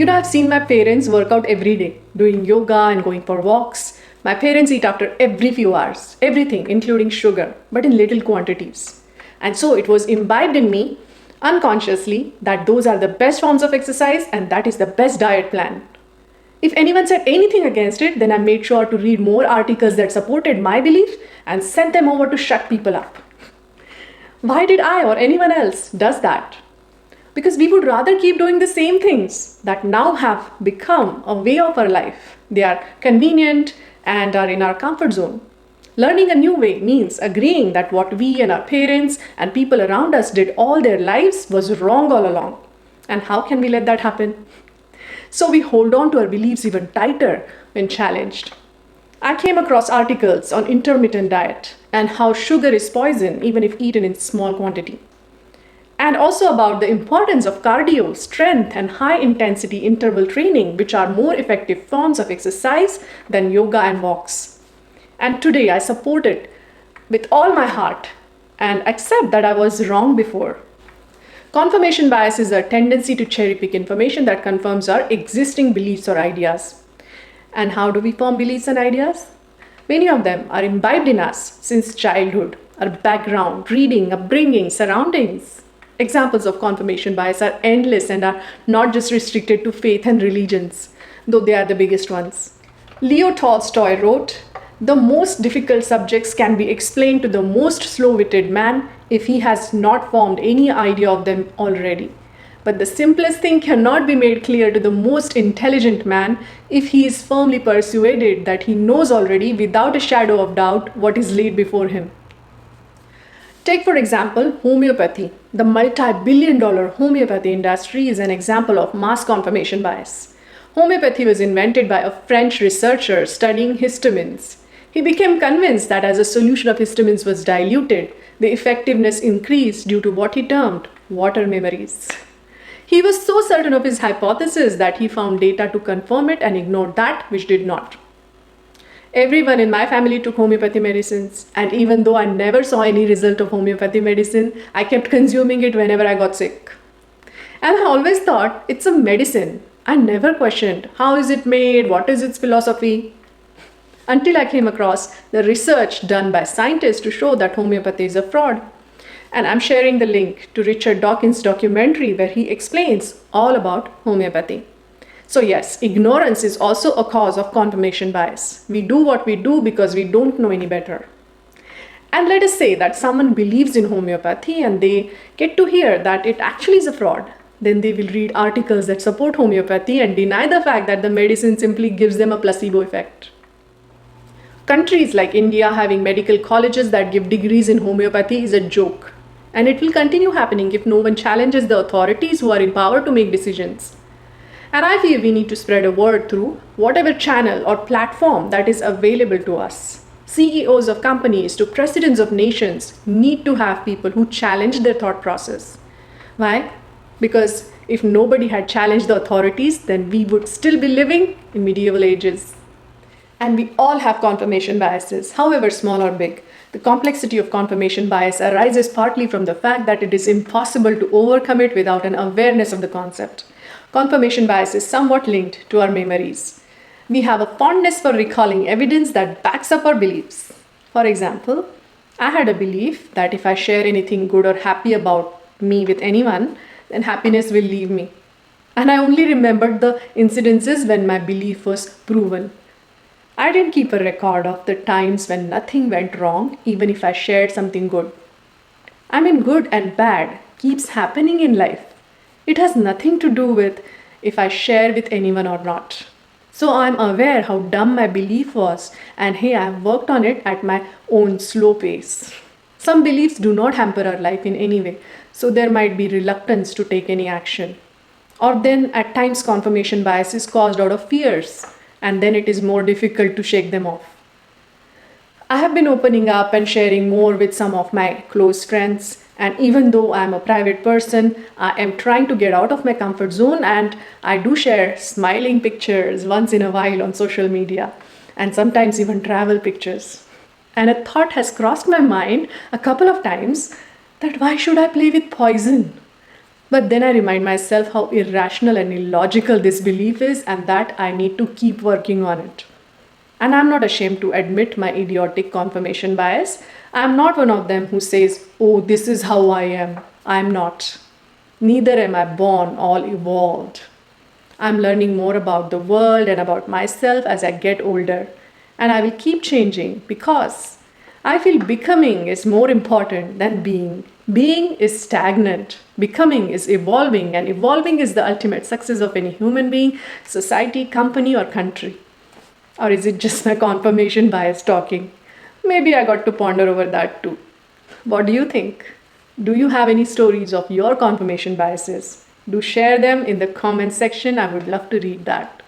I've seen my parents work out every day, doing yoga and going for walks. My parents eat after every few hours, everything, including sugar, but in little quantities. And so it was imbibed in me unconsciously that those are the best forms of exercise and that is the best diet plan. If anyone said anything against it, then I made sure to read more articles that supported my belief and sent them over to shut people up. Why did I or anyone else does that? Because we would rather keep doing the same things that now have become a way of our life. They are convenient and are in our comfort zone. Learning a new way means agreeing that what we and our parents and people around us did all their lives was wrong all along. And how can we let that happen? So we hold on to our beliefs even tighter when challenged. I came across articles on intermittent diet and how sugar is poison even if eaten in small quantity. And also about the importance of cardio, strength, and high intensity interval training, which are more effective forms of exercise than yoga and walks. And today I support it with all my heart and accept that I was wrong before. Confirmation bias is a tendency to cherry pick information that confirms our existing beliefs or ideas. And how do we form beliefs and ideas? Many of them are imbibed in us since childhood, our background, reading, upbringing, surroundings. Examples of confirmation bias are endless and are not just restricted to faith and religions, though they are the biggest ones. Leo Tolstoy wrote, "The most difficult subjects can be explained to the most slow-witted man if he has not formed any idea of them already. But the simplest thing cannot be made clear to the most intelligent man if he is firmly persuaded that he knows already without a shadow of doubt what is laid before him." Take, for example, homeopathy. The multi-billion-dollar homeopathy industry is an example of mass confirmation bias. Homeopathy was invented by a French researcher studying histamines. He became convinced that as a solution of histamines was diluted, the effectiveness increased due to what he termed water memories. He was so certain of his hypothesis that he found data to confirm it and ignored that which did not. Everyone in my family took homeopathy medicines, and even though I never saw any result of homeopathy medicine, I kept consuming it whenever I got sick. And I always thought it's a medicine. I never questioned how is it made, what is its philosophy, until I came across the research done by scientists to show that homeopathy is a fraud. And I'm sharing the link to Richard Dawkins' documentary where he explains all about homeopathy. So yes, ignorance is also a cause of confirmation bias. We do what we do because we don't know any better. And let us say that someone believes in homeopathy and they get to hear that it actually is a fraud. Then they will read articles that support homeopathy and deny the fact that the medicine simply gives them a placebo effect. Countries like India having medical colleges that give degrees in homeopathy is a joke. And it will continue happening if no one challenges the authorities who are in power to make decisions. And I feel we need to spread a word through whatever channel or platform that is available to us. CEOs of companies to presidents of nations need to have people who challenge their thought process. Why? Because if nobody had challenged the authorities, then we would still be living in medieval ages. And we all have confirmation biases, however small or big. The complexity of confirmation bias arises partly from the fact that it is impossible to overcome it without an awareness of the concept. Confirmation bias is somewhat linked to our memories. We have a fondness for recalling evidence that backs up our beliefs. For example, I had a belief that if I share anything good or happy about me with anyone, then happiness will leave me. And I only remembered the incidences when my belief was proven. I didn't keep a record of the times when nothing went wrong, even if I shared something good. I mean, good and bad keeps happening in life. It has nothing to do with if I share with anyone or not. So I'm aware how dumb my belief was, and hey, I've worked on it at my own slow pace. Some beliefs do not hamper our life in any way, so there might be reluctance to take any action. Or then at times confirmation bias is caused out of fears, and then it is more difficult to shake them off. I have been opening up and sharing more with some of my close friends. And even though I'm a private person, I am trying to get out of my comfort zone, and I do share smiling pictures once in a while on social media and sometimes even travel pictures. And a thought has crossed my mind a couple of times that why should I play with poison? But then I remind myself how irrational and illogical this belief is and that I need to keep working on it. And I'm not ashamed to admit my idiotic confirmation bias. I'm not one of them who says, oh, this is how I am. I'm not. Neither am I born all evolved. I'm learning more about the world and about myself as I get older. And I will keep changing because I feel becoming is more important than being. Being is stagnant, becoming is evolving, and evolving is the ultimate success of any human being, society, company, or country. Or is it just my confirmation bias talking? Maybe I got to ponder over that too. What do you think? Do you have any stories of your confirmation biases? Do share them in the comment section. I would love to read that.